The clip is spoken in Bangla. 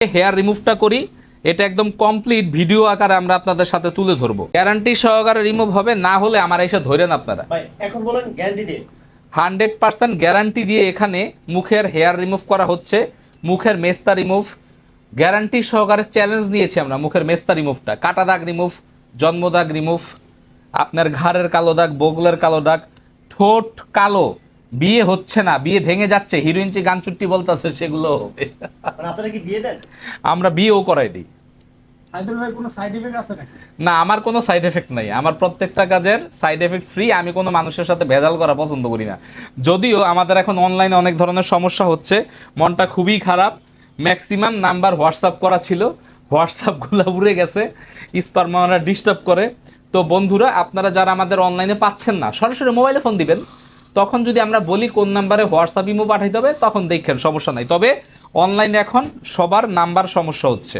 হেয়ার রিমুভটা করি, এটা একদম কমপ্লিট ভিডিও আকারে আমরা আপনাদের সাথে তুলে ধরবো। গ্যারান্টি সহকারে রিমুভ হবে, না হলে আমার এসে ধরেন আপনারা। ভাই এখন বলেন গ্যারান্টি দিয়ে। 100% গ্যারান্টি দিয়ে এখানে মুখের হেয়ার রিমুভ করা হচ্ছে, মুখের মেস্তা রিমুভ গ্যারান্টি সহকারে চ্যালেঞ্জ নিয়েছি আমরা। মুখের মেস্তা রিমুভটা, কাটা দাগ রিমুভ, জন্ম দাগ রিমুভ, আপনার ঘাড়ের কালো দাগ, বগলের কালো দাগ, ঠোঁট কালো, বিয়ে হচ্ছে না, বিয়ে ভেঙে যাচ্ছে, হিরোইনচি গান চুট্টি বলতেছে, সেগুলো হবে। মানে আপনারা কি দিয়ে দেন? আমরা বিয়েও করাই দিই। সাইদুল ভাই কোনো সাইড এফেক্ট আছে নাকি? না, আমার কোনো সাইড এফেক্ট নাই, আমার প্রত্যেকটা কাজের সাইড এফেক্ট ফ্রি। আমি কোনো মানুষের সাথে ভেজাল করা পছন্দ করি না। যদিও আমাদের এখন অনলাইনে অনেক ধরনের সমস্যা হচ্ছে, মনটা খুবই খারাপ। ম্যাক্সিমাম নাম্বার হোয়াটসঅ্যাপ করা ছিল, হোয়াটসঅ্যাপগুলো উড়ে গেছে, স্পারমারা ডিস্টার্ব করে। তো বন্ধুরা, আপনারা যারা আমাদের অনলাইনে পাচ্ছেন না, সরাসরি মোবাইলে ফোন দিবেন, তখন যদি আমরা বলি কোন নাম্বারে হোয়াটসঅ্যাপ ইমো পাঠাইতে হবে, তখন দেখেন, সমস্যা নাই। তবে অনলাইনে এখন সবার নাম্বার সমস্যা হচ্ছে।